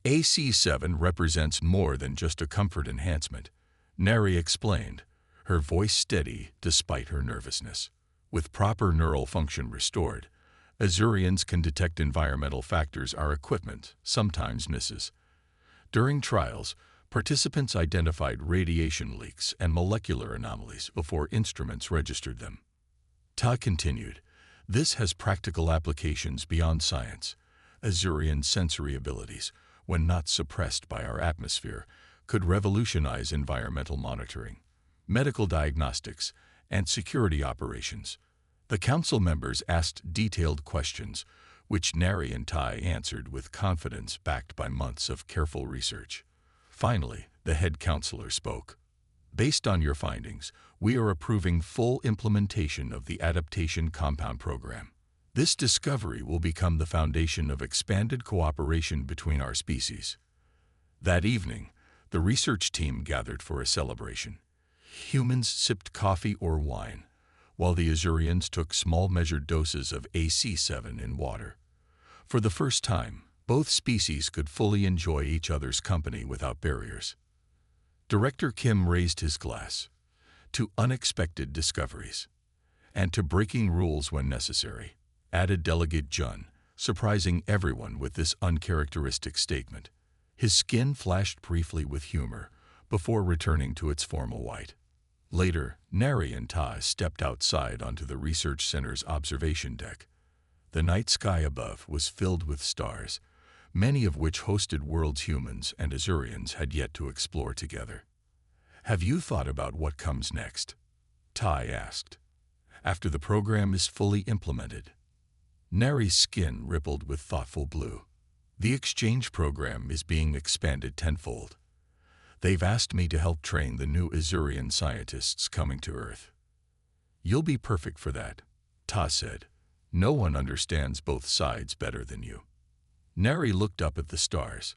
AC7 represents more than just a comfort enhancement, Neri explained, her voice steady despite her nervousness. With proper neural function restored, Azurians can detect environmental factors our equipment sometimes misses. During trials, participants identified radiation leaks and molecular anomalies before instruments registered them. Ta continued, this has practical applications beyond science. Azurian sensory abilities, when not suppressed by our atmosphere, could revolutionize environmental monitoring, medical diagnostics, and security operations. The council members asked detailed questions, which Neri and Tai answered with confidence backed by months of careful research. Finally, the head counselor spoke. Based on your findings, we are approving full implementation of the Adaptation Compound Program. This discovery will become the foundation of expanded cooperation between our species. That evening, the research team gathered for a celebration. Humans sipped coffee or wine, while the Azurians took small measured doses of AC7 in water. For the first time, both species could fully enjoy each other's company without barriers. Director Kim raised his glass to unexpected discoveries and to breaking rules when necessary, added Delegate Jun, surprising everyone with this uncharacteristic statement. His skin flashed briefly with humor before returning to its formal white. Later, Neri and Tai stepped outside onto the research center's observation deck. The night sky above was filled with stars, many of which hosted worlds humans and Azurians had yet to explore together. Have you thought about what comes next? Tai asked. After the program is fully implemented. Neri's skin rippled with thoughtful blue. The exchange program is being expanded tenfold. They've asked me to help train the new Azurian scientists coming to Earth. You'll be perfect for that, Ta said. No one understands both sides better than you. Neri looked up at the stars.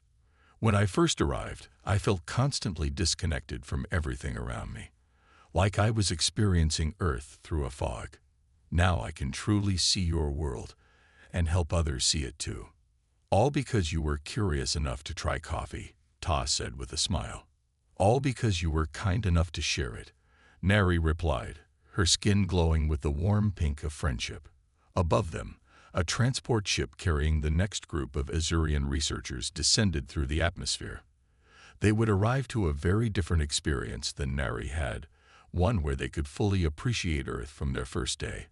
When I first arrived, I felt constantly disconnected from everything around me, like I was experiencing Earth through a fog. Now I can truly see your world and help others see it too. All because you were curious enough to try coffee, Ta said with a smile. All because you were kind enough to share it, Neri replied, her skin glowing with the warm pink of friendship. Above them, a transport ship carrying the next group of Azurian researchers descended through the atmosphere. They would arrive to a very different experience than Neri had, one where they could fully appreciate Earth from their first day,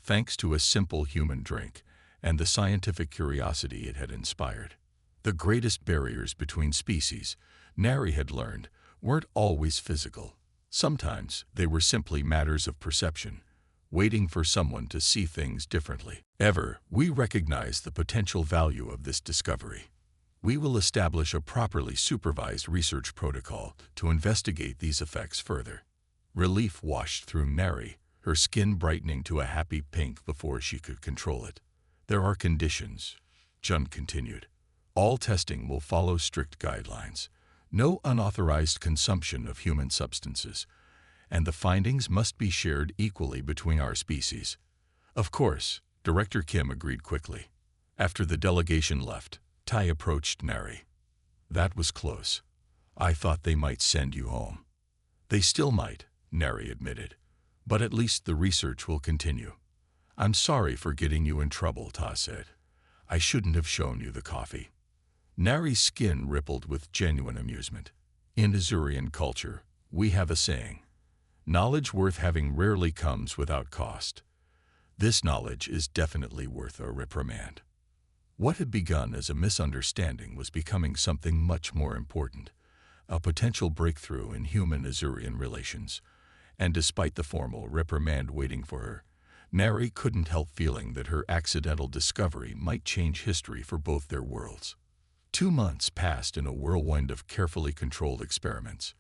thanks to a simple human drink and the scientific curiosity it had inspired. The greatest barriers between species, Neri had learned, weren't always physical. Sometimes they were simply matters of perception, waiting for someone to see things differently. We recognize the potential value of this discovery. We will establish a properly supervised research protocol to investigate these effects further. Relief washed through Neri, her skin brightening to a happy pink before she could control it. There are conditions, Jun continued. All testing will follow strict guidelines. No unauthorized consumption of human substances, and the findings must be shared equally between our species. Of course, Director Kim agreed quickly. After the delegation left, Tai approached Neri. That was close. I thought they might send you home. They still might, Neri admitted, but at least the research will continue. I'm sorry for getting you in trouble, Ta said. I shouldn't have shown you the coffee. Neri's skin rippled with genuine amusement. In Azurian culture, we have a saying, knowledge worth having rarely comes without cost. This knowledge is definitely worth a reprimand. What had begun as a misunderstanding was becoming something much more important, a potential breakthrough in human-Azurian relations, and despite the formal reprimand waiting for her, Neri couldn't help feeling that her accidental discovery might change history for both their worlds. 2 months passed in a whirlwind of carefully controlled experiments.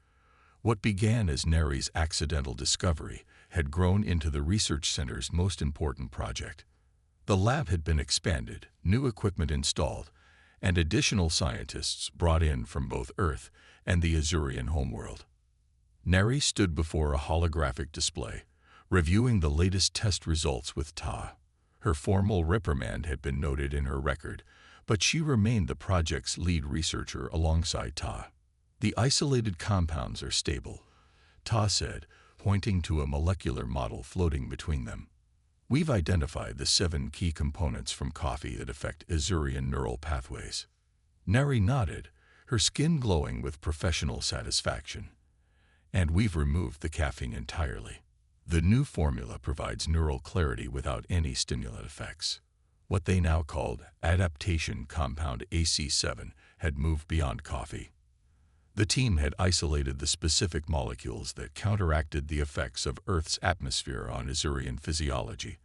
What began as Neri's accidental discovery had grown into the research center's most important project. The lab had been expanded, new equipment installed, and additional scientists brought in from both Earth and the Azurian homeworld. Neri stood before a holographic display, reviewing the latest test results with Ta. Her formal reprimand had been noted in her record, but she remained the project's lead researcher alongside Ta. The isolated compounds are stable, Ta said, pointing to a molecular model floating between them. We've identified the 7 key components from coffee that affect Azurian neural pathways. Neri nodded, her skin glowing with professional satisfaction. And we've removed the caffeine entirely. The new formula provides neural clarity without any stimulant effects. What they now called adaptation compound AC7 had moved beyond coffee. The team had isolated the specific molecules that counteracted the effects of Earth's atmosphere on Azurian physiology,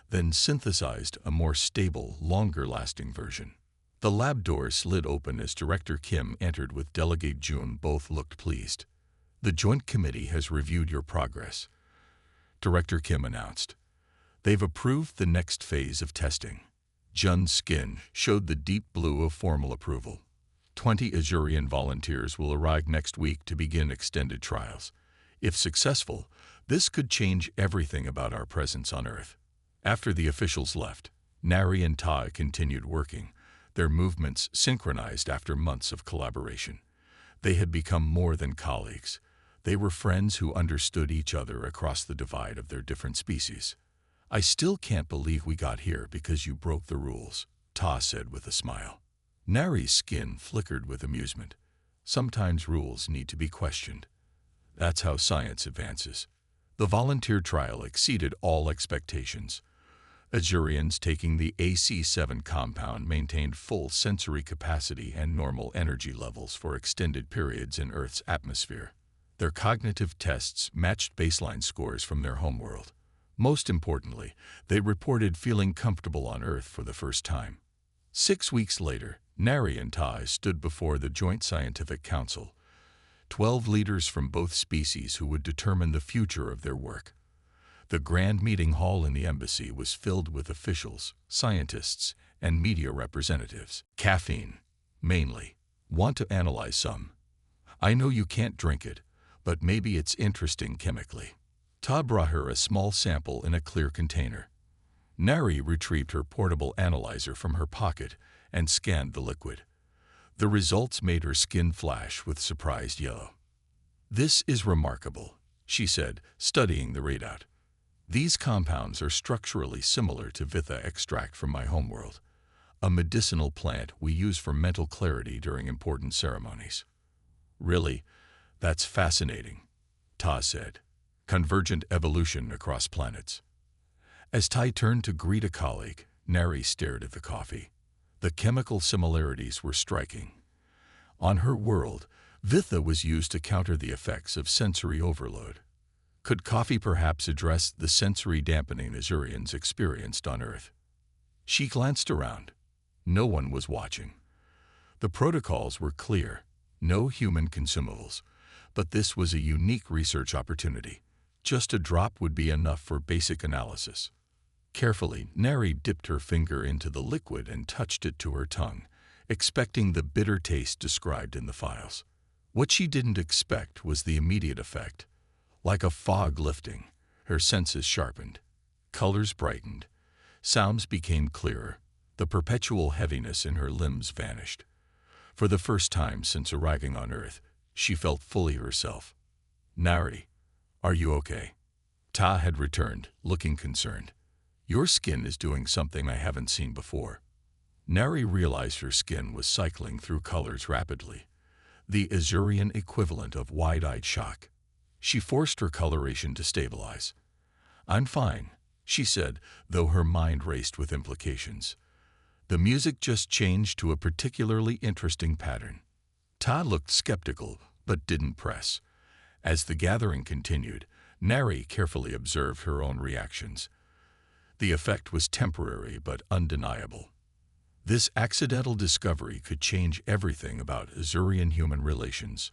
then synthesized a more stable, longer-lasting version. The lab door slid open as Director Kim entered with Delegate Jun. Both looked pleased. The Joint Committee has reviewed your progress, Director Kim announced. They've approved the next phase of testing. Jun's skin showed the deep blue of formal approval. 20 Azurian volunteers will arrive next week to begin extended trials. If successful, this could change everything about our presence on Earth. After the officials left, Nari and Ta continued working, their movements synchronized after months of collaboration. They had become more than colleagues. They were friends who understood each other across the divide of their different species. I still can't believe we got here because you broke the rules, Ta said with a smile. Nari's skin flickered with amusement. Sometimes rules need to be questioned. That's how science advances. The volunteer trial exceeded all expectations. Azurians taking the AC7 compound maintained full sensory capacity and normal energy levels for extended periods in Earth's atmosphere. Their cognitive tests matched baseline scores from their homeworld. Most importantly, they reported feeling comfortable on Earth for the first time. 6 weeks later, Nari and Tai stood before the Joint Scientific Council, 12 leaders from both species who would determine the future of their work. The grand meeting hall in the embassy was filled with officials, scientists, and media representatives. Caffeine, mainly. Want to analyze some? I know you can't drink it, but maybe it's interesting chemically. Ta brought her a small sample in a clear container. Nari retrieved her portable analyzer from her pocket and scanned the liquid. The results made her skin flash with surprised yellow. This is remarkable, she said, studying the readout. These compounds are structurally similar to Vitha extract from my homeworld, a medicinal plant we use for mental clarity during important ceremonies. Really, that's fascinating, Ta said. Convergent evolution across planets. As Tai turned to greet a colleague, Nari stared at the coffee. The chemical similarities were striking. On her world, Vitha was used to counter the effects of sensory overload. Could coffee perhaps address the sensory dampening Azurians experienced on Earth? She glanced around. No one was watching. The protocols were clear, no human consumables, but this was a unique research opportunity. Just a drop would be enough for basic analysis. Carefully, Nari dipped her finger into the liquid and touched it to her tongue, expecting the bitter taste described in the files. What she didn't expect was the immediate effect. Like a fog lifting, her senses sharpened. Colors brightened. Sounds became clearer. The perpetual heaviness in her limbs vanished. For the first time since arriving on Earth, she felt fully herself. Nari, are you okay? Ta had returned, looking concerned. Your skin is doing something I haven't seen before. Nari realized her skin was cycling through colors rapidly, the Azurian equivalent of wide-eyed shock. She forced her coloration to stabilize. I'm fine, she said, though her mind raced with implications. The music just changed to a particularly interesting pattern. Ta looked skeptical, but didn't press. As the gathering continued, Nari carefully observed her own reactions. The effect was temporary but undeniable. This accidental discovery could change everything about Azurian-human relations.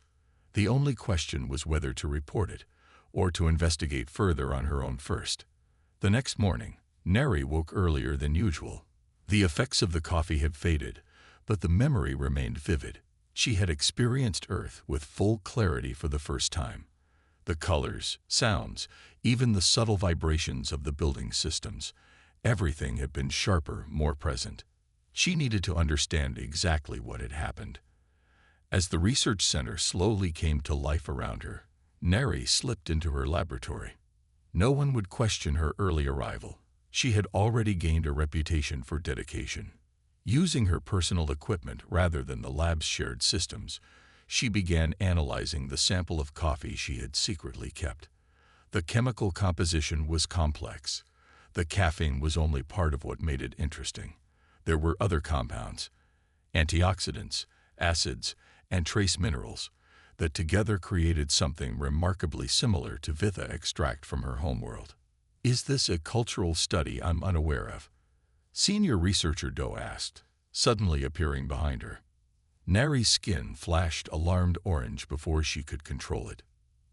The only question was whether to report it, or to investigate further on her own first. The next morning, Nari woke earlier than usual. The effects of the coffee had faded, but the memory remained vivid. She had experienced Earth with full clarity for the first time. The colors, sounds, even the subtle vibrations of the building systems, everything had been sharper, more present. She needed to understand exactly what had happened. As the research center slowly came to life around her, Neri slipped into her laboratory. No one would question her early arrival. She had already gained a reputation for dedication. Using her personal equipment rather than the lab's shared systems, she began analyzing the sample of coffee she had secretly kept. The chemical composition was complex. The caffeine was only part of what made it interesting. There were other compounds, antioxidants, acids, and trace minerals, that together created something remarkably similar to Vitha extract from her homeworld. Is this a cultural study I'm unaware of? Senior researcher Doe asked, suddenly appearing behind her. Neri's skin flashed alarmed orange before she could control it.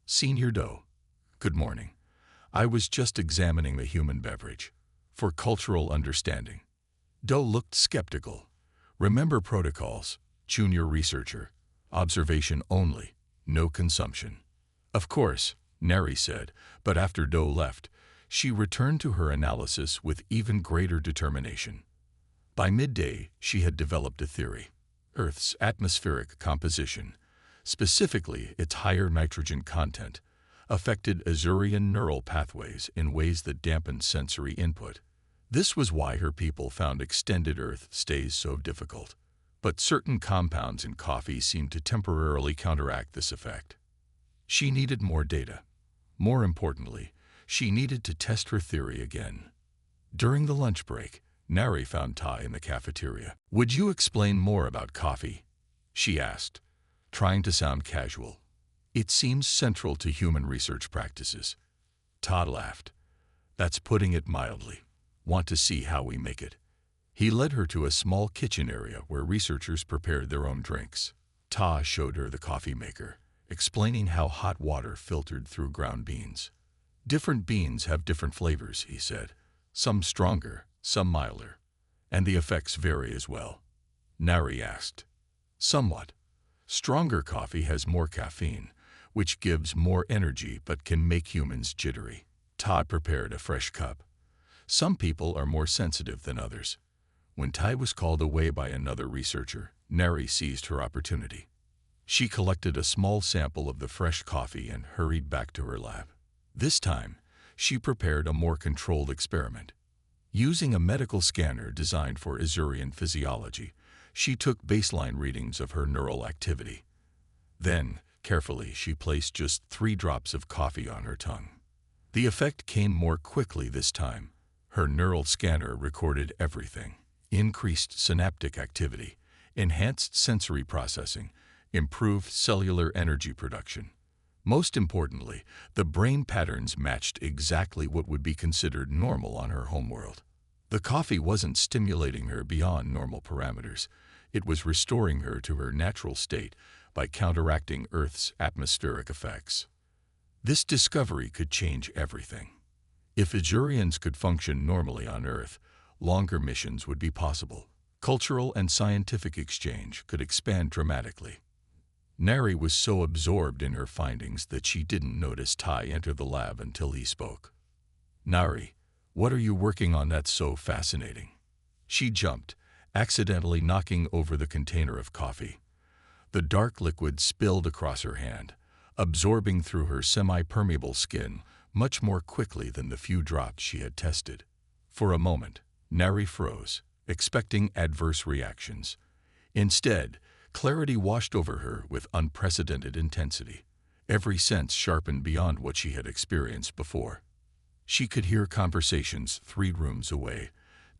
Senior Doe, good morning. I was just examining the human beverage. For cultural understanding. Doe looked skeptical. Remember protocols, junior researcher. Observation only, no consumption. Of course, Neri said, but after Doe left, she returned to her analysis with even greater determination. By midday, she had developed a theory. Earth's atmospheric composition, specifically its higher nitrogen content, affected Azurian neural pathways in ways that dampened sensory input. This was why her people found extended Earth stays so difficult. But certain compounds in coffee seemed to temporarily counteract this effect. She needed more data. More importantly, she needed to test her theory again. During the lunch break, Neri found Tai in the cafeteria. Would you explain more about coffee? She asked, trying to sound casual. It seems central to human research practices. Todd laughed. That's putting it mildly. Want to see how we make it? He led her to a small kitchen area where researchers prepared their own drinks. Ta showed her the coffee maker, explaining how hot water filtered through ground beans. Different beans have different flavors, he said. Some stronger, some milder. And the effects vary as well. Neri asked. Somewhat. Stronger coffee has more caffeine, which gives more energy but can make humans jittery. Todd prepared a fresh cup. Some people are more sensitive than others. When Tai was called away by another researcher, Neri seized her opportunity. She collected a small sample of the fresh coffee and hurried back to her lab. This time, she prepared a more controlled experiment. Using a medical scanner designed for Azurian physiology, she took baseline readings of her neural activity. Then, carefully, she placed just 3 drops of coffee on her tongue. The effect came more quickly this time. Her neural scanner recorded everything. Increased synaptic activity, enhanced sensory processing, improved cellular energy production. Most importantly, the brain patterns matched exactly what would be considered normal on her homeworld. The coffee wasn't stimulating her beyond normal parameters. It was restoring her to her natural state by counteracting Earth's atmospheric effects. This discovery could change everything. If Azurians could function normally on Earth, longer missions would be possible. Cultural and scientific exchange could expand dramatically. Neri was so absorbed in her findings that she didn't notice Tai enter the lab until he spoke. Nari, what are you working on that's so fascinating? She jumped, accidentally knocking over the container of coffee. The dark liquid spilled across her hand, absorbing through her semi-permeable skin much more quickly than the few drops she had tested. For a moment, Neri froze, expecting adverse reactions. Instead, clarity washed over her with unprecedented intensity. Every sense sharpened beyond what she had experienced before. She could hear conversations 3 rooms away,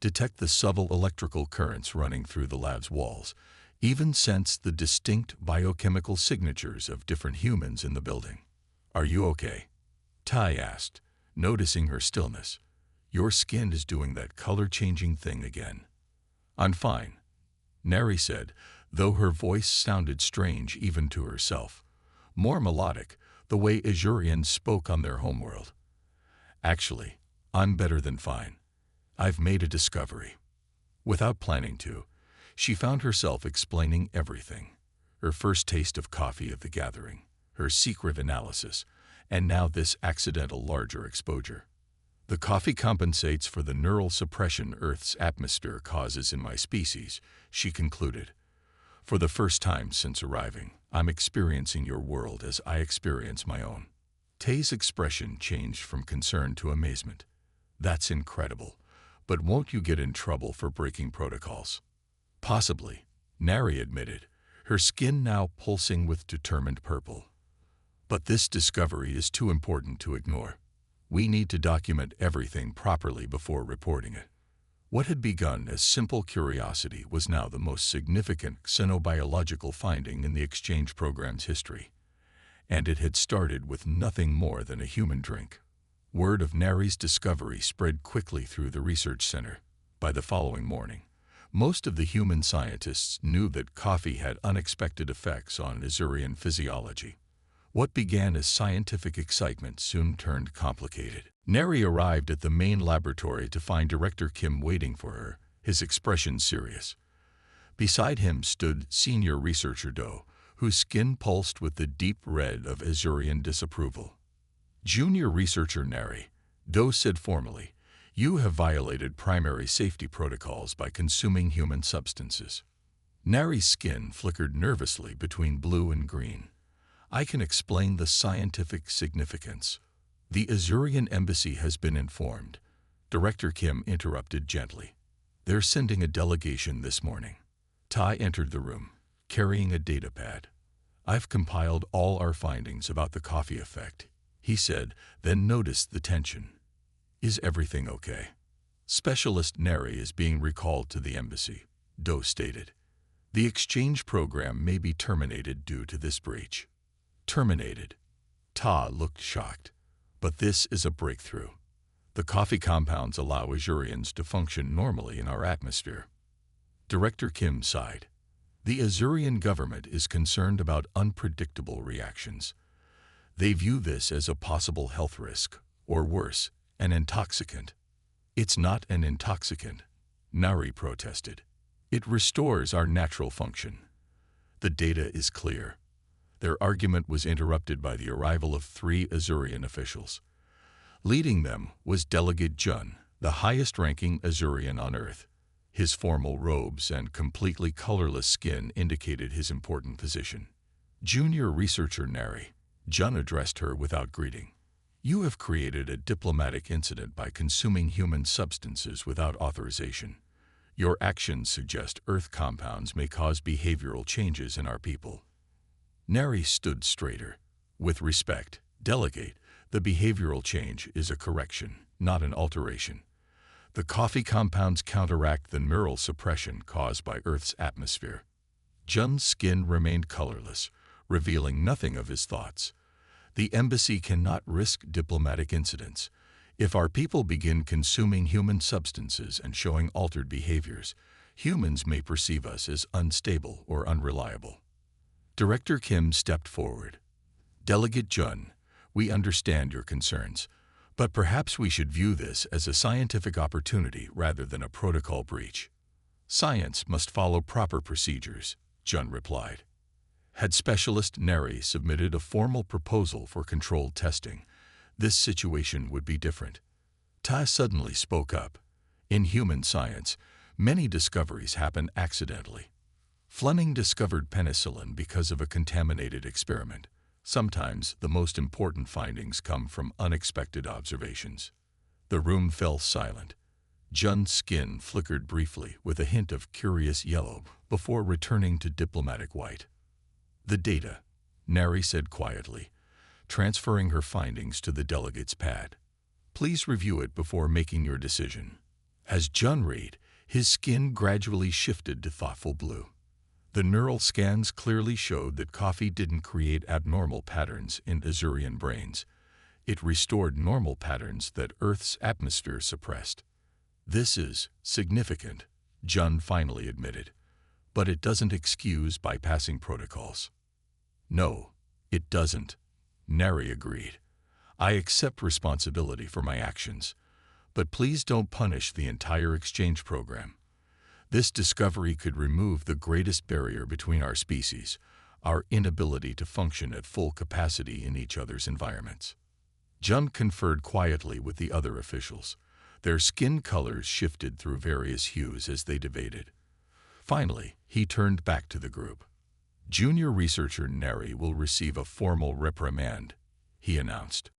detect the subtle electrical currents running through the lab's walls, even sense the distinct biochemical signatures of different humans in the building. Are you okay? Tai asked, noticing her stillness. Your skin is doing that color-changing thing again. I'm fine, Neri said, though her voice sounded strange even to herself. More melodic, the way Azurians spoke on their homeworld. Actually, I'm better than fine. I've made a discovery. Without planning to, she found herself explaining everything. Her first taste of coffee at the gathering, her secret analysis, and now this accidental larger exposure. The coffee compensates for the neural suppression Earth's atmosphere causes in my species, she concluded. For the first time since arriving, I'm experiencing your world as I experience my own. Tay's expression changed from concern to amazement. That's incredible, but won't you get in trouble for breaking protocols? Possibly, Nari admitted, her skin now pulsing with determined purple. But this discovery is too important to ignore. We need to document everything properly before reporting it. What had begun as simple curiosity was now the most significant xenobiological finding in the exchange program's history. And it had started with nothing more than a human drink. Word of Nari's discovery spread quickly through the research center. By the following morning, most of the human scientists knew that coffee had unexpected effects on Azurian physiology. What began as scientific excitement soon turned complicated. Nari arrived at the main laboratory to find Director Kim waiting for her, his expression serious. Beside him stood senior researcher Do, whose skin pulsed with the deep red of Azurian disapproval. Junior researcher Nari, Do said formally, "You have violated primary safety protocols by consuming human substances." Nari's skin flickered nervously between blue and green. "I can explain the scientific significance. The Azurian embassy has been informed." Director Kim interrupted gently. "They're sending a delegation this morning." Tai entered the room, carrying a datapad. "I've compiled all our findings about the coffee effect," he said, then noticed the tension. "Is everything okay?" "Specialist Nari is being recalled to the embassy," Do stated. "The exchange program may be terminated due to this breach." Terminated? Ta looked shocked. But this is a breakthrough. The coffee compounds allow Azurians to function normally in our atmosphere. Director Kim sighed. The Azurian government is concerned about unpredictable reactions. They view this as a possible health risk, or worse, an intoxicant. "It's not an intoxicant," Nari protested. "It restores our natural function." The data is clear. Their argument was interrupted by the arrival of 3 Azurian officials. Leading them was Delegate Jun, the highest-ranking Azurian on Earth. His formal robes and completely colorless skin indicated his important position. Junior researcher Nari, Jun addressed her without greeting. "You have created a diplomatic incident by consuming human substances without authorization. Your actions suggest Earth compounds may cause behavioral changes in our people." Nari stood straighter. "With respect, Delegate, the behavioral change is a correction, not an alteration. The coffee compounds counteract the neural suppression caused by Earth's atmosphere." Jun's skin remained colorless, revealing nothing of his thoughts. "The embassy cannot risk diplomatic incidents. If our people begin consuming human substances and showing altered behaviors, humans may perceive us as unstable or unreliable." Director Kim stepped forward. "Delegate Jun, we understand your concerns, but perhaps we should view this as a scientific opportunity rather than a protocol breach." "Science must follow proper procedures," Jun replied. Had Specialist Nari submitted a formal proposal for controlled testing, this situation would be different. Tai suddenly spoke up. "In human science, many discoveries happen accidentally. Fleming discovered penicillin because of a contaminated experiment. Sometimes the most important findings come from unexpected observations." The room fell silent. Jun's skin flickered briefly with a hint of curious yellow before returning to diplomatic white. "The data," Nari said quietly, transferring her findings to the delegate's pad. "Please review it before making your decision." As Jun read, his skin gradually shifted to thoughtful blue. The neural scans clearly showed that coffee didn't create abnormal patterns in Azurian brains. It restored normal patterns that Earth's atmosphere suppressed. "This is significant," Jun finally admitted, "but it doesn't excuse bypassing protocols." "No, it doesn't," Nari agreed. "I accept responsibility for my actions, but please don't punish the entire exchange program. This discovery could remove the greatest barrier between our species, our inability to function at full capacity in each other's environments." Jung conferred quietly with the other officials. Their skin colors shifted through various hues as they debated. Finally, he turned back to the group. Junior researcher Neri will receive a formal reprimand, he announced.